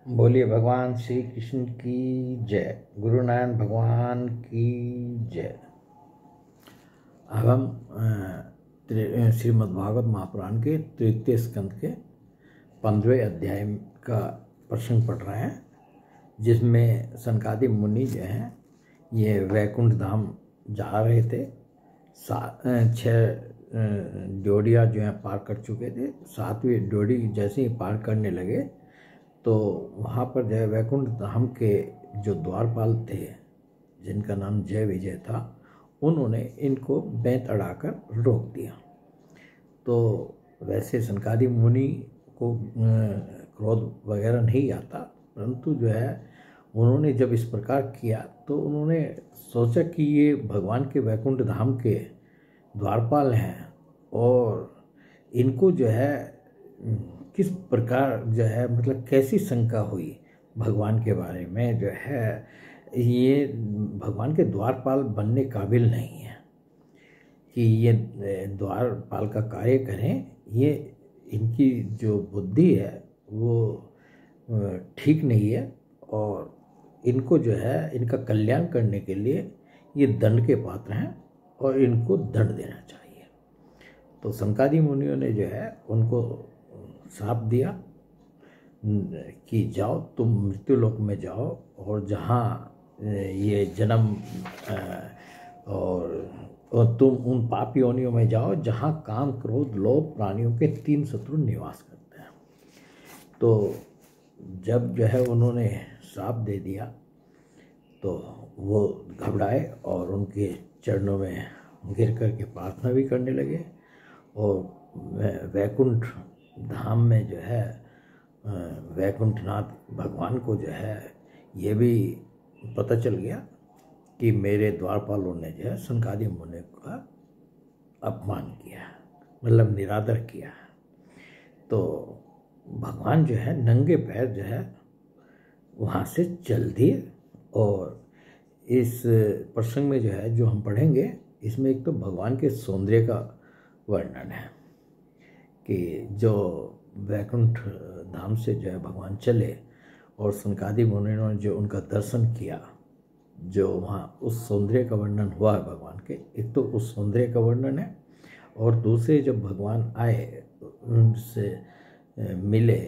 बोलिए भगवान श्री कृष्ण की जय। गुरु नारायण भगवान की जय। अब हम श्रीमद्भागवत महापुराण के तृतीय स्कंद के 15वें अध्याय का प्रसंग पढ़ रहे हैं, जिसमें सनकादि मुनि जो हैं ये वैकुंठ धाम जा रहे थे। 6 ड्योढ़ियाँ जो हैं पार कर चुके थे। 7वीं ड्योढ़ी जैसे ही पार करने लगे तो वहाँ पर जो है वैकुंठ धाम के जो द्वारपाल थे, जिनका नाम जय विजय था, उन्होंने इनको बेंत अड़ाकर रोक दिया। तो वैसे सनकादि मुनि को क्रोध वगैरह नहीं आता, परंतु जो है उन्होंने जब इस प्रकार किया तो उन्होंने सोचा कि ये भगवान के वैकुंठ धाम के द्वारपाल हैं और इनको जो है किस प्रकार जो है मतलब कैसी शंका हुई भगवान के बारे में, जो है ये भगवान के द्वारपाल बनने काबिल नहीं है कि ये द्वारपाल का कार्य करें। ये इनकी जो बुद्धि है वो ठीक नहीं है और इनको जो है इनका कल्याण करने के लिए ये दंड के पात्र हैं और इनको दंड देना चाहिए। तो सनकादि मुनियों ने जो है उनको श्राप दिया कि जाओ तुम मृत्युलोक में जाओ और जहाँ ये जन्म और तुम उन पाप योनियों में जाओ जहाँ काम क्रोध लोभ प्राणियों के 3 शत्रु निवास करते हैं। तो जब जो है उन्होंने श्राप दे दिया तो वो घबराए और उनके चरणों में गिर कर के प्रार्थना भी करने लगे और वैकुंठ धाम में जो है वैकुंठनाथ भगवान को जो है ये भी पता चल गया कि मेरे द्वारपालों ने जो है सनकादि मुनि का अपमान किया, मतलब निरादर किया। तो भगवान जो है नंगे पैर जो है वहाँ से चल दिए। और इस प्रसंग में जो है जो हम पढ़ेंगे इसमें एक तो भगवान के सौंदर्य का वर्णन है कि जो वैकुंठ धाम से जो है भगवान चले और सनकादि मुनियों ने जो उनका दर्शन किया, जो वहाँ उस सौंदर्य का वर्णन हुआ है भगवान के, एक तो उस सौंदर्य का वर्णन है और दूसरे जब भगवान आए उनसे मिले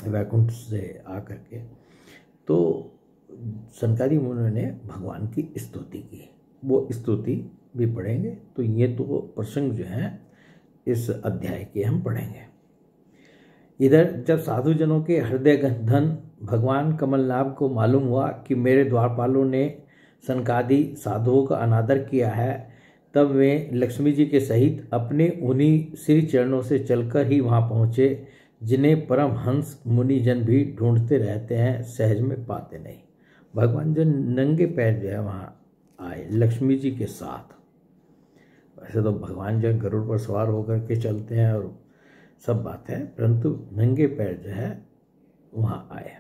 वैकुंठ से आकर के, तो सनकादि मुनियों ने भगवान की स्तुति की। वो स्तुति भी पढ़ेंगे। तो ये तो प्रसंग जो है इस अध्याय के हम पढ़ेंगे। इधर जब साधुजनों के हृदय धन भगवान कमलनाभ को मालूम हुआ कि मेरे द्वारपालों ने सनकादि साधुओं का अनादर किया है, तब वे लक्ष्मी जी के सहित अपने उन्हीं श्री चरणों से चलकर ही वहाँ पहुँचे, जिन्हें परमहंस मुनिजन भी ढूंढते रहते हैं, सहज में पाते नहीं। भगवान जो नंगे पैर जो है वहाँ आए लक्ष्मी जी के साथ। वैसे तो भगवान जो गरुड़ पर सवार होकर के चलते हैं और सब बात है, परंतु नंगे पैर जो है वहाँ आए।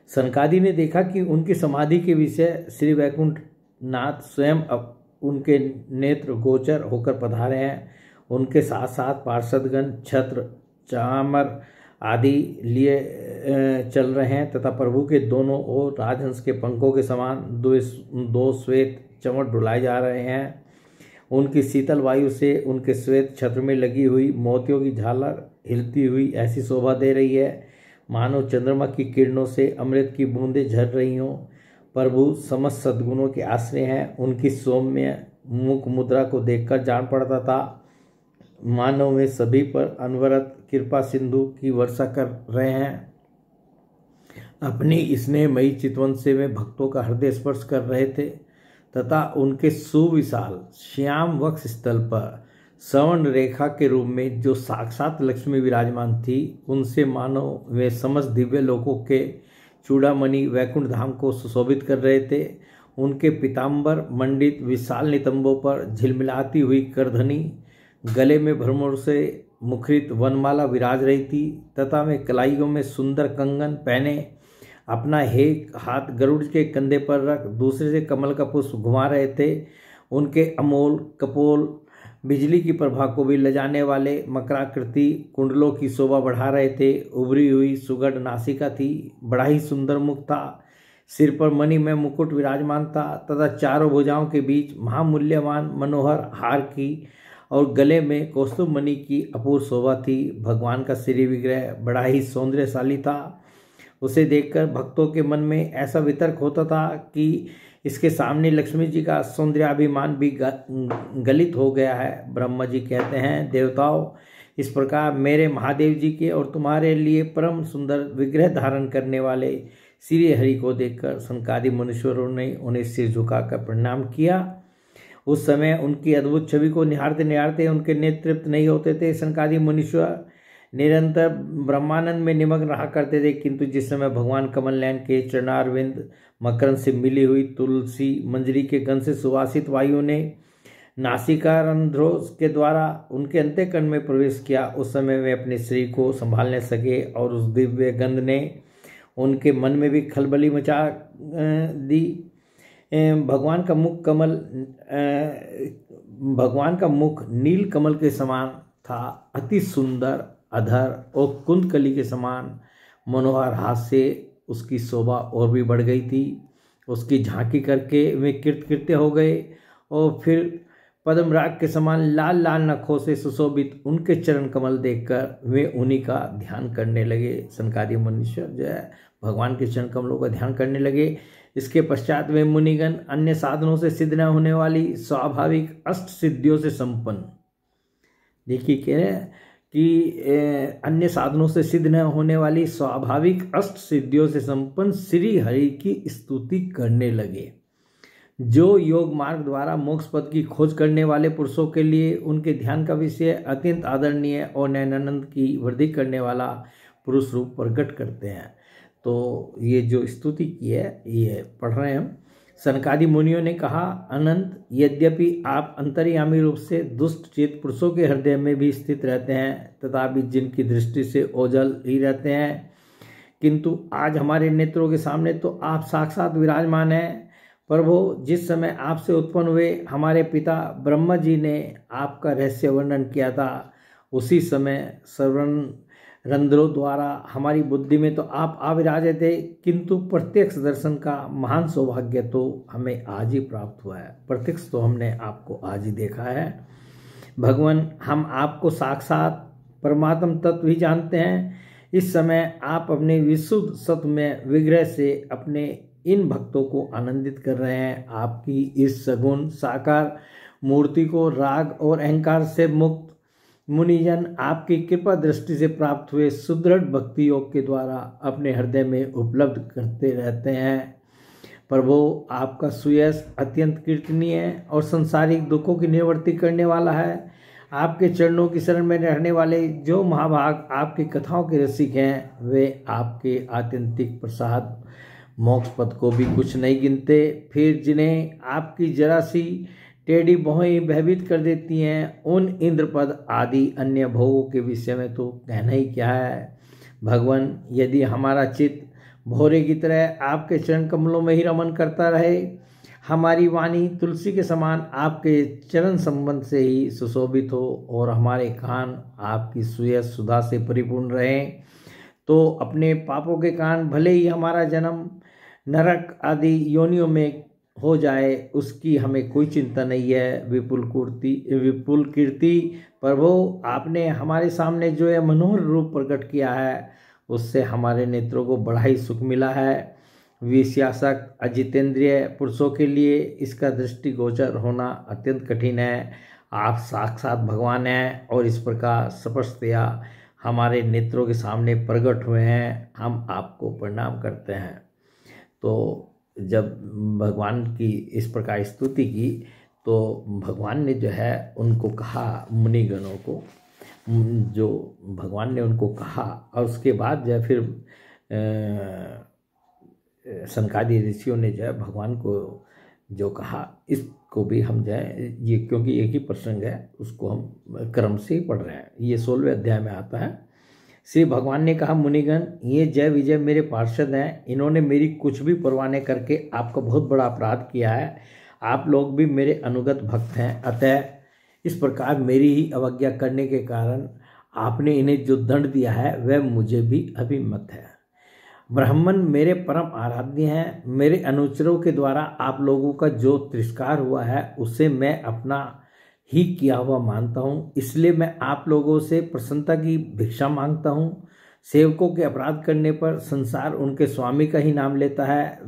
सनकादि ने देखा कि उनकी समाधि के विषय श्री वैकुंठ नाथ स्वयं अब उनके नेत्र गोचर होकर पधारे हैं। उनके साथ साथ पार्षदगण छत्र चामर आदि लिए चल रहे हैं तथा प्रभु के दोनों ओर राजहंस के पंखों के समान दो श्वेत चमड़ डुलाए जा रहे हैं। उनकी शीतल वायु से उनके श्वेत छत्र में लगी हुई मोतियों की झालर हिलती हुई ऐसी शोभा दे रही है मानो चंद्रमा की किरणों से अमृत की बूंदें झर रही हों। प्रभु समस्त सद्गुणों के आश्रय हैं। उनकी सौम्य मुख मुद्रा को देखकर जान पड़ता था मानव में सभी पर अनवरत कृपा सिंधु की वर्षा कर रहे हैं। अपनी स्नेहमयी चितवन से वे भक्तों का हृदय स्पर्श कर रहे थे तथा उनके सुविशाल श्याम वक्ष स्थल पर स्वर्ण रेखा के रूप में जो साक्षात लक्ष्मी विराजमान थी, उनसे मानो वे समस्त दिव्य लोकों के चूड़ामणि वैकुंठ धाम को सुशोभित कर रहे थे। उनके पीताम्बर मंडित विशाल नितंबों पर झिलमिलाती हुई करधनी, गले में भ्रमर से मुखरित वनमाला विराज रही थी तथा वे कलाइयों में सुंदर कंगन पहने अपना एक हाथ गरुड़ के कंधे पर रख दूसरे से कमल का पुष्प घुमा रहे थे। उनके अमोल कपोल बिजली की प्रभा को भी लजाने वाले मकराकृति कुंडलों की शोभा बढ़ा रहे थे। उभरी हुई सुगढ़ नासिका थी, बड़ा ही सुंदर मुख था, सिर पर मणि में मुकुट विराजमान था तथा चारों भुजाओं के बीच महामूल्यवान मनोहर हार की और गले में कौस्तुभ मणि की अपूर्व शोभा थी। भगवान का श्री विग्रह बड़ा ही सौंदर्यशाली था। उसे देखकर भक्तों के मन में ऐसा वितर्क होता था कि इसके सामने लक्ष्मी जी का सौंदर्याभिमान भी गलित हो गया है। ब्रह्मा जी कहते हैं, देवताओं, इस प्रकार मेरे महादेव जी के और तुम्हारे लिए परम सुंदर विग्रह धारण करने वाले श्री हरि को देखकर सनकादि मुनीश्वरों ने उन्हें सिर झुकाकर प्रणाम किया। उस समय उनकी अद्भुत छवि को निहारते निहारते उनके नेत्र तृप्त नहीं होते थे। सनकादि मुनीश्वर निरंतर ब्रह्मानंद में निमग्न रहा करते थे, किंतु जिस समय भगवान कमल नयन के चरणारविंद मकरंद से मिली हुई तुलसी मंजरी के गंध से सुवासित वायु ने नासिका रंध्रों के द्वारा उनके अंतःकरण में प्रवेश किया, उस समय वे अपने शरीर को संभाल न सके और उस दिव्य गंध ने उनके मन में भी खलबली मचा दी। भगवान का मुख नील कमल के समान था, अति सुंदर अधर और कुंदकली के समान मनोहर हाथ से उसकी शोभा और भी बढ़ गई थी। उसकी झांकी करके वे कृत्य हो गए और फिर पद्मराग के समान लाल लाल नखों से सुशोभित उनके चरण कमल देखकर वे उन्हीं का ध्यान करने लगे। सनकादि मुनीश्वर जो है भगवान के चरण कमलों का ध्यान करने लगे। इसके पश्चात वे मुनिगण अन्य साधनों से सिद्ध न होने वाली स्वाभाविक अष्ट सिद्धियों से संपन्न, देखिए कह रहे हैं कि अन्य साधनों से सिद्ध न होने वाली स्वाभाविक अष्ट सिद्धियों से संपन्न श्री हरि की स्तुति करने लगे। जो योग मार्ग द्वारा मोक्ष पद की खोज करने वाले पुरुषों के लिए उनके ध्यान का विषय अत्यंत आदरणीय और नयनानंद की वृद्धि करने वाला पुरुष रूप प्रकट करते हैं। तो ये जो स्तुति की है ये पढ़ रहे हैं हम। सनकादि मुनियों ने कहा, अनंत, यद्यपि आप अंतर्यामी रूप से दुष्ट चेत पुरुषों के हृदय में भी स्थित रहते हैं तथापि जिनकी दृष्टि से ओझल ही रहते हैं, किंतु आज हमारे नेत्रों के सामने तो आप साक्षात विराजमान हैं। प्रभु, जिस समय आपसे उत्पन्न हुए हमारे पिता ब्रह्मा जी ने आपका रहस्य वर्णन किया था, उसी समय श्रवण रंध्रों द्वारा हमारी बुद्धि में तो आप आविराजे थे, किंतु प्रत्यक्ष दर्शन का महान सौभाग्य तो हमें आज ही प्राप्त हुआ है। प्रत्यक्ष तो हमने आपको आज ही देखा है। भगवान, हम आपको साक्षात परमात्म तत्व ही जानते हैं। इस समय आप अपने विशुद्ध सत्वमय विग्रह से अपने इन भक्तों को आनंदित कर रहे हैं। आपकी इस सगुण साकार मूर्ति को राग और अहंकार से मुक्त मुनिजन आपकी कृपा दृष्टि से प्राप्त हुए सुदृढ़ भक्ति योग के द्वारा अपने हृदय में उपलब्ध करते रहते हैं। प्रभु, आपका सुयश अत्यंत कीर्तनीय और संसारिक दुखों की निवृत्ति करने वाला है। आपके चरणों की शरण में रहने वाले जो महाभाग आपकी कथाओं के रसिक हैं, वे आपके आत्यंतिक प्रसाद मोक्ष पद को भी कुछ नहीं गिनते। फिर जिन्हें आपकी जरा सी टेढ़ी भौहें भयभीत कर देती हैं, उन इंद्रपद आदि अन्य भोगों के विषय में तो कहना ही क्या है। भगवान, यदि हमारा चित्त भौरे की तरह आपके चरण कमलों में ही रमन करता रहे, हमारी वाणी तुलसी के समान आपके चरण संबंध से ही सुशोभित हो और हमारे कान आपकी सुयश सुधा से परिपूर्ण रहें, तो अपने पापों के कारण भले ही हमारा जन्म नरक आदि योनियों में हो जाए, उसकी हमें कोई चिंता नहीं है। विपुल कीर्ति प्रभु, आपने हमारे सामने जो यह मनोहर रूप प्रकट किया है, उससे हमारे नेत्रों को बड़ा ही सुख मिला है। विश्यासक अजितेंद्रिय पुरुषों के लिए इसका दृष्टिगोचर होना अत्यंत कठिन है। आप साक्षात भगवान हैं और इस प्रकार स्पष्टतया हमारे नेत्रों के सामने प्रकट हुए हैं। हम आपको प्रणाम करते हैं। तो जब भगवान की इस प्रकार स्तुति की तो भगवान ने जो है उनको कहा, मुनिगणों को जो भगवान ने उनको कहा, और उसके बाद जो है फिर सनकादि ऋषियों ने जो है भगवान को जो कहा, इसको भी हम जो है ये क्योंकि एक ही प्रसंग है उसको हम क्रम से ही पढ़ रहे हैं। ये 16वें अध्याय में आता है। श्री भगवान ने कहा, मुनिगण, ये जय विजय मेरे पार्षद हैं। इन्होंने मेरी कुछ भी परवाह न करके आपका बहुत बड़ा अपराध किया है। आप लोग भी मेरे अनुगत भक्त हैं, अतः इस प्रकार मेरी ही अवज्ञा करने के कारण आपने इन्हें जो दंड दिया है वह मुझे भी अभिमत है। ब्राह्मण मेरे परम आराध्य हैं। मेरे अनुचरों के द्वारा आप लोगों का जो तिरस्कार हुआ है उसे मैं अपना ही किया हुआ मानता हूँ, इसलिए मैं आप लोगों से प्रसन्नता की भिक्षा मांगता हूँ। सेवकों के अपराध करने पर संसार उनके स्वामी का ही नाम लेता है।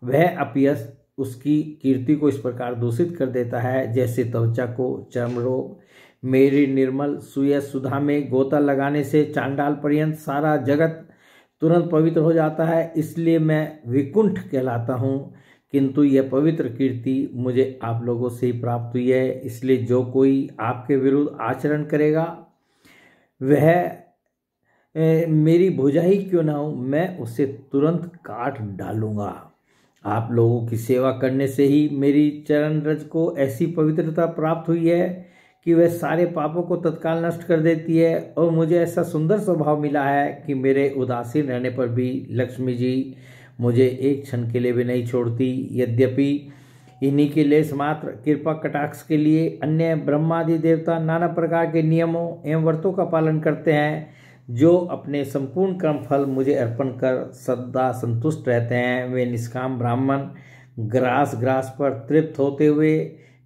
वह अपयश उसकी कीर्ति को इस प्रकार दूषित कर देता है जैसे त्वचा को चर्म रोग। मेरी निर्मल सुयस सुधा में गोता लगाने से चांडाल पर्यंत सारा जगत तुरंत पवित्र हो जाता है, इसलिए मैं विकुंठ कहलाता हूँ। किंतु यह पवित्र कीर्ति मुझे आप लोगों से ही प्राप्त हुई है, इसलिए जो कोई आपके विरुद्ध आचरण करेगा वह मेरी भुजा ही क्यों ना हो, मैं उसे तुरंत काट डालूंगा। आप लोगों की सेवा करने से ही मेरी चरण रज को ऐसी पवित्रता प्राप्त हुई है कि वह सारे पापों को तत्काल नष्ट कर देती है, और मुझे ऐसा सुंदर स्वभाव मिला है कि मेरे उदासीन रहने पर भी लक्ष्मी जी मुझे एक क्षण के लिए भी नहीं छोड़ती। यद्यपि इन्हीं के लेस मात्र कृपा कटाक्ष के लिए अन्य ब्रह्मादि देवता नाना प्रकार के नियमों एवं व्रतों का पालन करते हैं, जो अपने संपूर्ण कर्म फल मुझे अर्पण कर सदा संतुष्ट रहते हैं। वे निष्काम ब्राह्मण ग्रास पर तृप्त होते हुए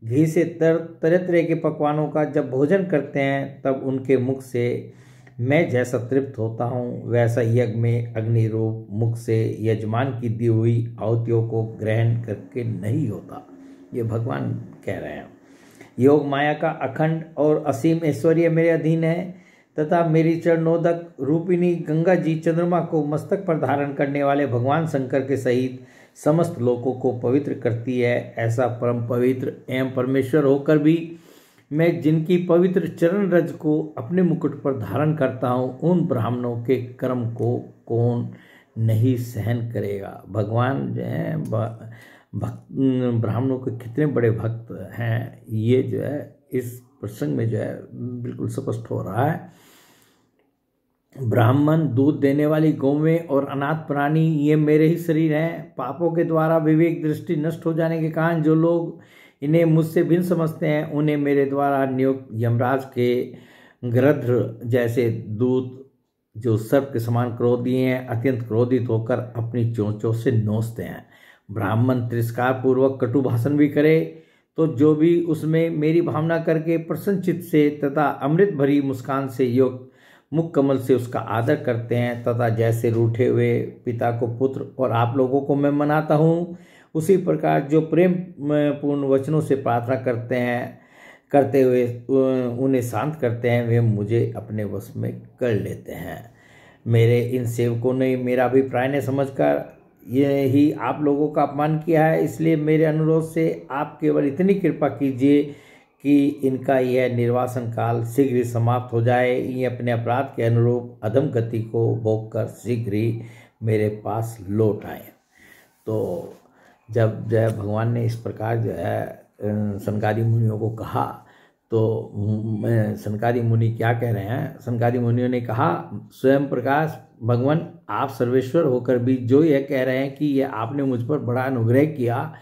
घी से तरह तरह के पकवानों का जब भोजन करते हैं, तब उनके मुख से मैं जैसा तृप्त होता हूँ वैसा यज्ञ में अग्नि रूप मुख से यजमान की दी हुई आहुतियों को ग्रहण करके नहीं होता। ये भगवान कह रहे हैं। योग माया का अखंड और असीम ऐश्वर्य मेरे अधीन है, तथा मेरी चरणोदक रूपिणी गंगा जी चंद्रमा को मस्तक पर धारण करने वाले भगवान शंकर के सहित समस्त लोकों को पवित्र करती है। ऐसा परम पवित्र एवं परमेश्वर होकर भी मैं जिनकी पवित्र चरण रज को अपने मुकुट पर धारण करता हूँ, उन ब्राह्मणों के कर्म को कौन नहीं सहन करेगा। भगवान जो है ब्राह्मणों के कितने बड़े भक्त हैं, ये जो है इस प्रसंग में जो है बिल्कुल स्पष्ट हो रहा है। ब्राह्मण, दूध देने वाली गौवें और अनाथ प्राणी ये मेरे ही शरीर हैं। पापों के द्वारा विवेक दृष्टि नष्ट हो जाने के कारण जो लोग इन्हें मुझसे भिन्न समझते हैं, उन्हें मेरे द्वारा नियुक्त यमराज के गृध्र जैसे दूत, जो सर्प के समान क्रोधी हैं, अत्यंत क्रोधित होकर अपनी चोंचों से नोचते हैं। ब्राह्मण तिरस्कार पूर्वक कटु भाषण भी करे तो जो भी उसमें मेरी भावना करके प्रसन्नचित्त से तथा अमृत भरी मुस्कान से युक्त मुख कमल से उसका आदर करते हैं, तथा जैसे रूठे हुए पिता को पुत्र और आप लोगों को मैं मनाता हूँ, उसी प्रकार जो प्रेम पूर्ण वचनों से प्रार्थना करते हुए उन्हें शांत करते हैं, वे मुझे अपने वश में कर लेते हैं। मेरे इन सेवकों ने मेरा अभिप्राय न समझकर यही आप लोगों का अपमान किया है, इसलिए मेरे अनुरोध से आप केवल इतनी कृपा कीजिए कि इनका यह निर्वासन काल शीघ्र ही समाप्त हो जाए। ये अपने अपराध के अनुरूप अधम गति को भोग कर शीघ्र ही मेरे पास लौट आए। तो जब जो है भगवान ने इस प्रकार जो है सनकादि मुनियों को कहा, तो सनकादि मुनि क्या कह रहे हैं? सनकादि मुनियों ने कहा, स्वयं प्रकाश भगवान आप सर्वेश्वर होकर भी जो यह कह रहे हैं कि यह आपने मुझ पर बड़ा अनुग्रह किया,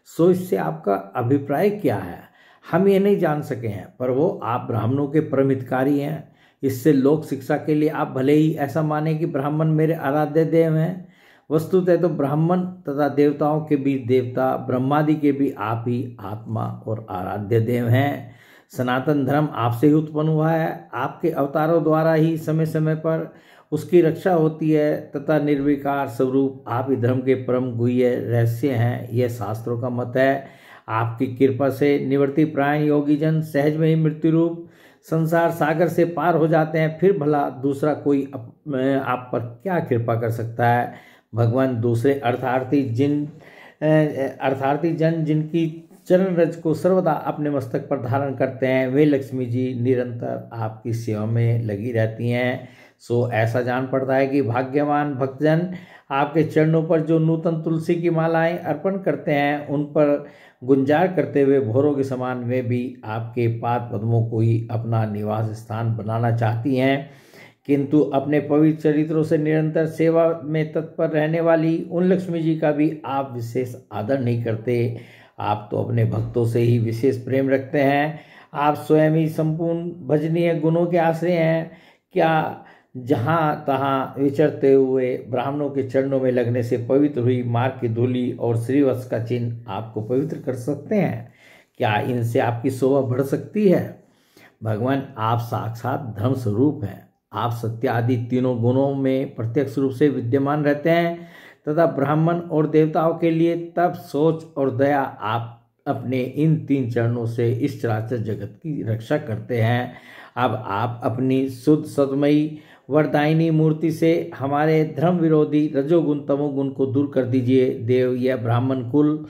सो इससे आपका अभिप्राय क्या है? हम ये नहीं जान सके हैं, पर वो आप ब्राह्मणों के परम हितकारी हैं। इससे लोक शिक्षा के लिए आप भले ही ऐसा माने कि ब्राह्मण मेरे आराध्य देव हैं, वस्तुतः तो ब्राह्मण तथा देवताओं के भी देवता, ब्रह्मादि के भी आप ही आत्मा और आराध्य देव हैं। सनातन धर्म आपसे ही उत्पन्न हुआ है, आपके अवतारों द्वारा ही समय समय पर उसकी रक्षा होती है, तथा निर्विकार स्वरूप आप ही धर्म के परम गुह्य रहस्य हैं, यह शास्त्रों का मत है। आपकी कृपा से निवृत्ति प्रायण योगी जन सहज में ही मृत्यु रूप संसार सागर से पार हो जाते हैं, फिर भला दूसरा कोई आप पर क्या कृपा कर सकता है? भगवान दूसरे अर्थार्थी जन जिनकी चरण रज को सर्वदा अपने मस्तक पर धारण करते हैं, वे लक्ष्मी जी निरंतर आपकी सेवा में लगी रहती हैं। सो ऐसा जान पड़ता है कि भाग्यवान भक्तजन आपके चरणों पर जो नूतन तुलसी की मालाएं अर्पण करते हैं, उन पर गुंजार करते हुए भौरों के समान वे भी आपके पाद पद्मों को ही अपना निवास स्थान बनाना चाहती हैं, किंतु अपने पवित्र चरित्रों से निरंतर सेवा में तत्पर रहने वाली उन लक्ष्मी जी का भी आप विशेष आदर नहीं करते। आप तो अपने भक्तों से ही विशेष प्रेम रखते हैं। आप स्वयं ही संपूर्ण भजनीय गुणों के आश्रय हैं। क्या जहाँ तहाँ विचरते हुए ब्राह्मणों के चरणों में लगने से पवित्र हुई मार्ग की धूलि और श्रीवत्स का चिन्ह आपको पवित्र कर सकते हैं? क्या इनसे आपकी शोभा बढ़ सकती है? भगवान, आप साक्षात धर्म स्वरूप हैं। आप सत्य आदि तीनों गुणों में प्रत्यक्ष रूप से विद्यमान रहते हैं तथा ब्राह्मण और देवताओं के लिए तप, सोच और दया आप अपने इन 3 चरणों से इस चराचर जगत की रक्षा करते हैं। अब आप अपनी शुद्ध सतमयी वरदायिनी मूर्ति से हमारे धर्म विरोधी रजोगुण तमोगुण को दूर कर दीजिए। देव, यह ब्राह्मण कुल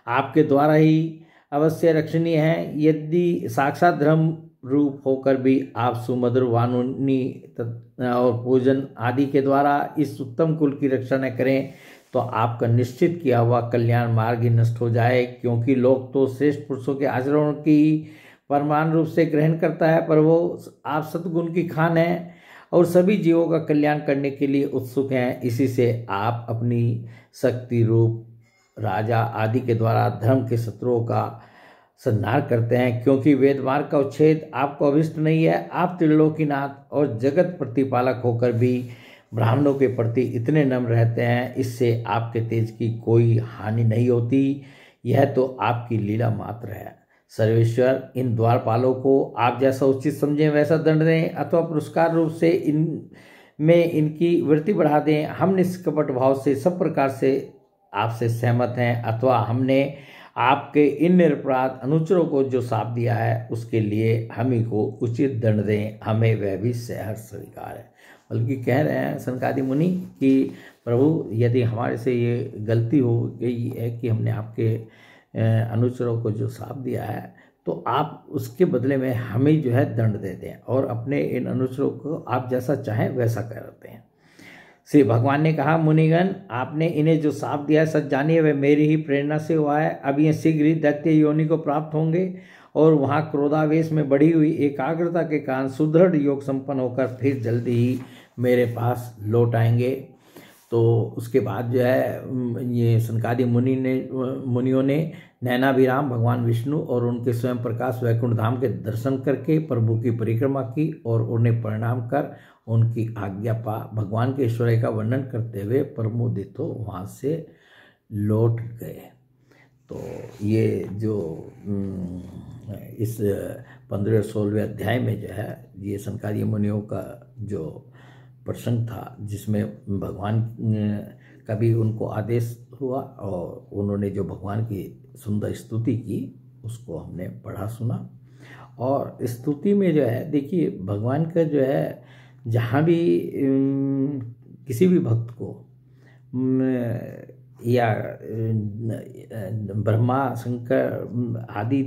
आपके द्वारा ही अवश्य रक्षणीय है। यदि साक्षात धर्म रूप होकर भी आप सुमधुर वाणी और पूजन आदि के द्वारा इस उत्तम कुल की रक्षा न करें तो आपका निश्चित किया हुआ कल्याण मार्ग ही नष्ट हो जाए। क्योंकि लोग तो श्रेष्ठ पुरुषों के आचरणों की परमान रूप से ग्रहण करता है, पर वो आप सतगुण की खान है और सभी जीवों का कल्याण करने के लिए उत्सुक हैं। इसी से आप अपनी शक्ति रूप राजा आदि के द्वारा धर्म के शत्रुओं का संहार करते हैं। क्योंकि वेद मार्ग का उच्छेद आपको अभिष्ट नहीं है। आप त्रिलोकीनाथ और जगत प्रतिपालक होकर भी ब्राह्मणों के प्रति इतने नम्र रहते हैं, इससे आपके तेज की कोई हानि नहीं होती। यह तो आपकी लीला मात्र है। सर्वेश्वर, इन द्वारपालों को आप जैसा उचित समझें वैसा दंड दें अथवा पुरस्कार रूप से इनकी वृत्ति बढ़ा दें। हम निष्कपट भाव से सब प्रकार से आपसे सहमत हैं, अथवा हमने आपके इन निरपराध अनुचरों को जो शाप दिया है उसके लिए हम ही को उचित दंड दें। हमें वह भी सहर्ष स्वीकार है। बल्कि कह रहे हैं सनकादि मुनि कि प्रभु, यदि हमारे से ये गलती हो गई है कि हमने आपके अनुचरों को जो शाप दिया है, तो आप उसके बदले में हमें जो है दंड दे दें और अपने इन अनुचरों को आप जैसा चाहें वैसा करते हैं। श्री भगवान ने कहा, मुनिगण, आपने इन्हें जो शाप दिया है सच जानिए वह मेरी ही प्रेरणा से हुआ है। अब ये शीघ्र ही दैत्य योनि को प्राप्त होंगे और वहाँ क्रोधावेश में बढ़ी हुई एकाग्रता के कारण सुदृढ़ योग संपन्न होकर फिर जल्दी ही मेरे पास लौट आएंगे। तो उसके बाद जो है ये सनकादि मुनियों ने नैनाभिराम भगवान विष्णु और उनके स्वयं प्रकाश वैकुंठ धाम के दर्शन करके प्रभु की परिक्रमा की और उन्हें प्रणाम कर उनकी आज्ञा पा भगवान के ऐश्वर्य का वर्णन करते हुए प्रमोदित हो वहाँ से लौट गए। तो ये जो इस 15 और 16वें अध्याय में जो है ये सनकादि मुनियों का जो प्रसंग था, जिसमें भगवान का भी उनको आदेश हुआ और उन्होंने जो भगवान की सुंदर स्तुति की उसको हमने पढ़ा सुना। और स्तुति में जो है देखिए, भगवान का जो है जहाँ भी किसी भी भक्त को या ब्रह्मा शंकर आदि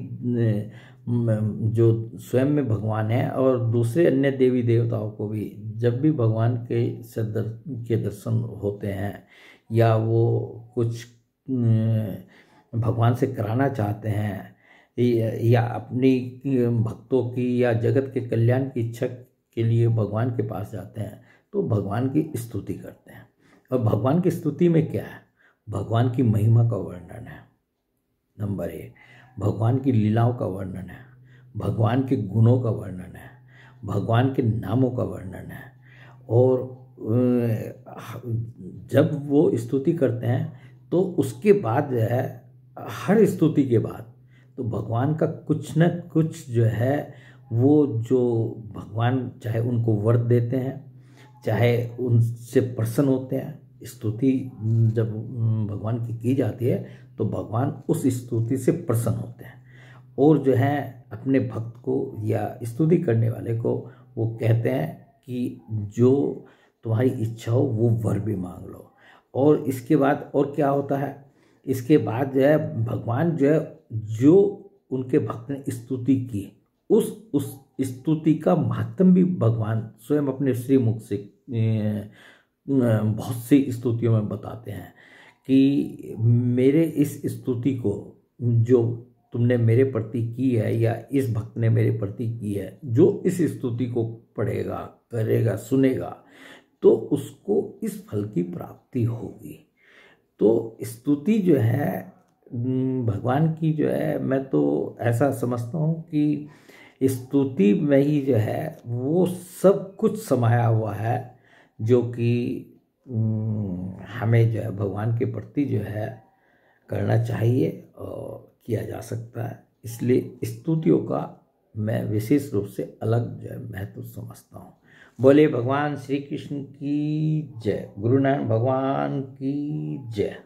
जो स्वयं में भगवान है और दूसरे अन्य देवी देवताओं को भी जब भी भगवान के दर्शन होते हैं या वो कुछ भगवान से कराना चाहते हैं या अपनी भक्तों की या जगत के कल्याण की इच्छा के लिए भगवान के पास जाते हैं तो भगवान की स्तुति करते हैं। और भगवान की स्तुति में क्या है? भगवान की महिमा का वर्णन है, नंबर 1। भगवान की लीलाओं का वर्णन है, भगवान के गुणों का वर्णन है, भगवान के नामों का वर्णन है। और जब वो स्तुति करते हैं तो उसके बाद जो है हर स्तुति के बाद तो भगवान का कुछ न कुछ जो है वो जो भगवान चाहे उनको वर देते हैं, चाहे उनसे प्रसन्न होते हैं। स्तुति जब भगवान की जाती है तो भगवान उस स्तुति से प्रसन्न होते हैं और जो है अपने भक्त को या स्तुति करने वाले को वो कहते हैं कि जो तुम्हारी इच्छा हो वो वर भी मांग लो। और इसके बाद और क्या होता है? इसके बाद जो है भगवान जो है जो उनके भक्त ने स्तुति की उस स्तुति का महात्म भी भगवान स्वयं अपने श्रीमुख से बहुत सी स्तुतियों में बताते हैं कि मेरे इस स्तुति को जो तुमने मेरे प्रति की है या इस भक्त ने मेरे प्रति की है, जो इस स्तुति को पढ़ेगा, करेगा, सुनेगा तो उसको इस फल की प्राप्ति होगी। तो स्तुति जो है भगवान की जो है, मैं तो ऐसा समझता हूँ कि स्तुति में ही जो है वो सब कुछ समाया हुआ है, जो कि हमें जो है भगवान के प्रति जो है करना चाहिए और किया जा सकता है। इसलिए स्तुतियों का मैं विशेष रूप से अलग जो है महत्व समझता हूँ। बोले भगवान श्री कृष्ण की जय, गुरु नानक भगवान की जय।